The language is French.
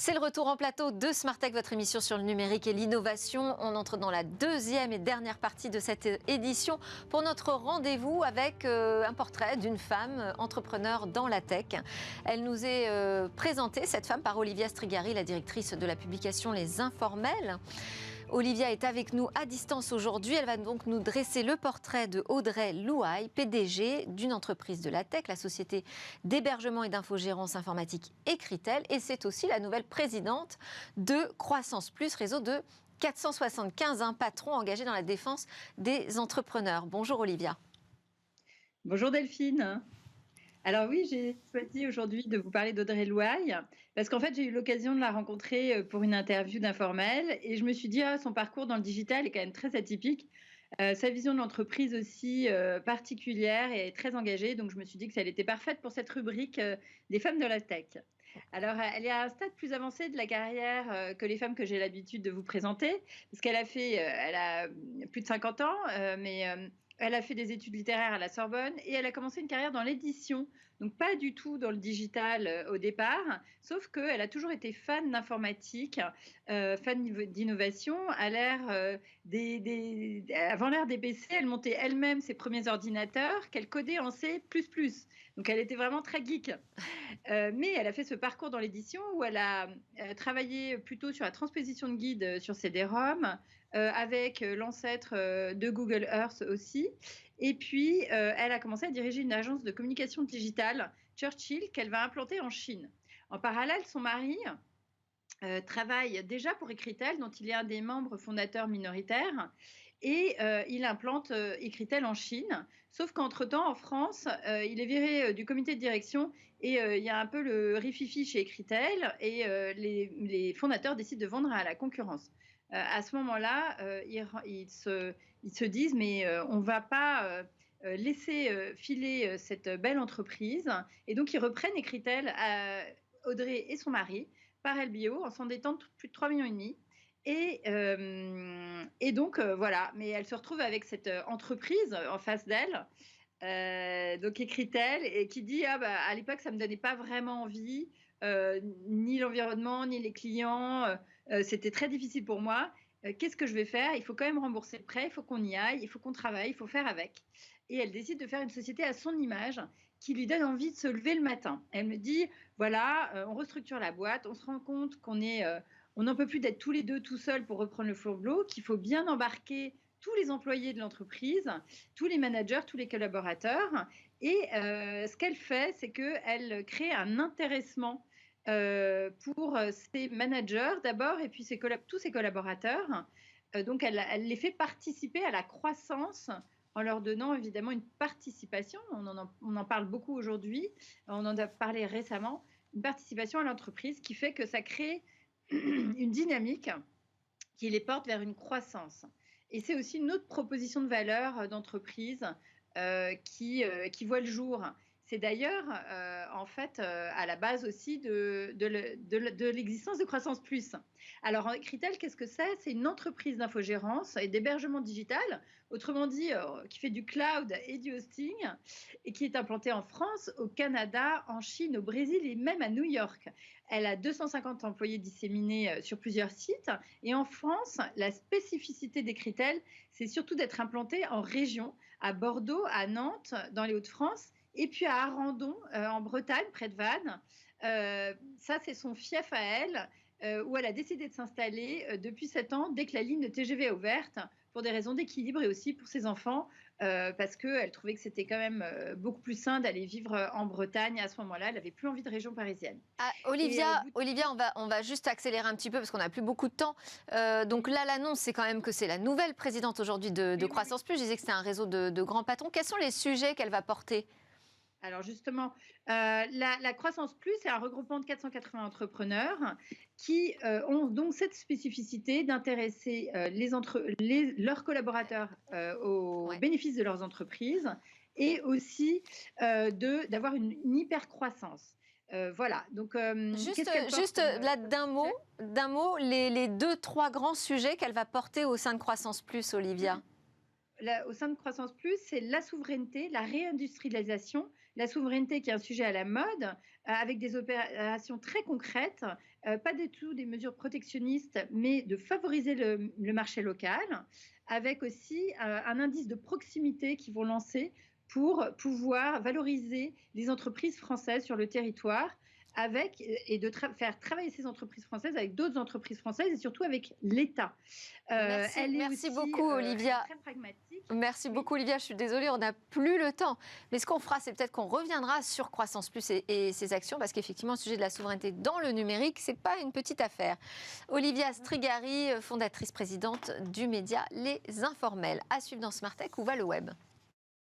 C'est le retour en plateau de Smart Tech, votre émission sur le numérique et l'innovation. On entre dans la deuxième et dernière partie de cette édition pour notre rendez-vous avec un portrait d'une femme entrepreneur dans la tech. Elle nous est présentée, cette femme, par Olivia Strigari, la directrice de la publication Les Informels. Olivia est avec nous à distance aujourd'hui. Elle va donc nous dresser le portrait de Audrey Louaille, PDG d'une entreprise de la tech, la société d'hébergement et d'infogérance informatique Écritel. Et c'est aussi la nouvelle présidente de Croissance Plus, réseau de 475 patrons engagés dans la défense des entrepreneurs. Bonjour Olivia. Bonjour Delphine. Alors oui, j'ai choisi aujourd'hui de vous parler d'Audrey Louaille parce qu'en fait, j'ai eu l'occasion de la rencontrer pour une interview d'Informel et je me suis dit, son parcours dans le digital est quand même très atypique. Sa vision de l'entreprise aussi particulière et très engagée. Donc, je me suis dit que ça était parfaite pour cette rubrique des femmes de la tech. Alors, elle est à un stade plus avancé de la carrière que les femmes que j'ai l'habitude de vous présenter parce qu'elle a fait, elle a plus de 50 ans, mais elle a fait des études littéraires à la Sorbonne et elle a commencé une carrière dans l'édition. Donc, pas du tout dans le digital au départ, sauf qu'elle a toujours été fan d'informatique, fan d'innovation. Avant l'ère des PC, elle montait elle-même ses premiers ordinateurs qu'elle codait en C++. Donc, elle était vraiment très geek. Mais elle a fait ce parcours dans l'édition où elle a travaillé plutôt sur la transposition de guides sur CD-ROM, avec l'ancêtre de Google Earth aussi. Et puis, elle a commencé à diriger une agence de communication digitale, Churchill, qu'elle va implanter en Chine. En parallèle, son mari travaille déjà pour Écritel, dont il est un des membres fondateurs minoritaires. Et il implante Écritel en Chine. Sauf qu'entre-temps, en France, il est viré du comité de direction et il y a un peu le rififi chez Écritel et les fondateurs décident de vendre à la concurrence. À ce moment-là, ils se disent mais on ne va pas laisser filer cette belle entreprise. Et donc, ils reprennent Écritel, Audrey et son mari, par LBO, en s'endettant de plus de 3,5 millions. Et donc, voilà. Mais elle se retrouve avec cette entreprise en face d'elle, donc Écritel, et qui dit à l'époque, ça ne me donnait pas vraiment envie, ni l'environnement, ni les clients. C'était très difficile pour moi. Qu'est-ce que je vais faire? Il faut quand même rembourser le prêt, il faut qu'on y aille, il faut qu'on travaille, il faut faire avec. Et elle décide de faire une société à son image qui lui donne envie de se lever le matin. Elle me dit, voilà, on restructure la boîte, on se rend compte qu'on n'en peut plus d'être tous les deux tout seuls pour reprendre le flambeau, qu'il faut bien embarquer tous les employés de l'entreprise, tous les managers, tous les collaborateurs. Et ce qu'elle fait, c'est qu'elle crée un intéressement pour ses managers d'abord et puis tous ses collaborateurs. Donc, elle les fait participer à la croissance en leur donnant évidemment une participation. On en parle beaucoup aujourd'hui, on en a parlé récemment, une participation à l'entreprise qui fait que ça crée une dynamique qui les porte vers une croissance. Et c'est aussi une autre proposition de valeur d'entreprise qui voit le jour. C'est d'ailleurs, en fait, à la base aussi de l'existence de Croissance Plus. Alors, Écritel, qu'est-ce que c'est? C'est une entreprise d'infogérance et d'hébergement digital, autrement dit, qui fait du cloud et du hosting, et qui est implantée en France, au Canada, en Chine, au Brésil et même à New York. Elle a 250 employés disséminés sur plusieurs sites. Et en France, la spécificité d'Écritel, c'est surtout d'être implantée en région, à Bordeaux, à Nantes, dans les Hauts-de-France, et puis à Arandon, en Bretagne, près de Vannes. Ça, c'est son fief à elle, où elle a décidé de s'installer depuis 7 ans, dès que la ligne de TGV est ouverte, pour des raisons d'équilibre et aussi pour ses enfants, parce qu'elle trouvait que c'était quand même beaucoup plus sain d'aller vivre en Bretagne. À ce moment-là, elle n'avait plus envie de région parisienne. Olivia, on va juste accélérer un petit peu parce qu'on n'a plus beaucoup de temps. Donc là, l'annonce, c'est quand même que c'est la nouvelle présidente aujourd'hui de Croissance Plus. Je disais que c'est un réseau de grands patrons. Quels sont les sujets qu'elle va porter ? Alors justement, la Croissance Plus, c'est un regroupement de 480 entrepreneurs qui ont donc cette spécificité d'intéresser leurs collaborateurs aux bénéfices de leurs entreprises et aussi d'avoir une hyper-croissance. Voilà. Donc, juste là, d'un mot, les 2-3 grands sujets qu'elle va porter au sein de Croissance Plus, Olivia. au sein de Croissance Plus, c'est la souveraineté, la réindustrialisation, la souveraineté qui est un sujet à la mode, avec des opérations très concrètes, pas du tout des mesures protectionnistes, mais de favoriser le marché local, avec aussi un indice de proximité qu'ils vont lancer pour pouvoir valoriser les entreprises françaises sur le territoire et de faire travailler ces entreprises françaises avec d'autres entreprises françaises et surtout avec l'État. Merci beaucoup, Olivia. Très pragmatique. Merci beaucoup, Olivia. Je suis désolée, on n'a plus le temps. Mais ce qu'on fera, c'est peut-être qu'on reviendra sur Croissance Plus et ses actions, parce qu'effectivement, le sujet de la souveraineté dans le numérique, c'est pas une petite affaire. Olivia Strigari, fondatrice présidente du média Les Informels. À suivre dans Smart Tech, où va le web ?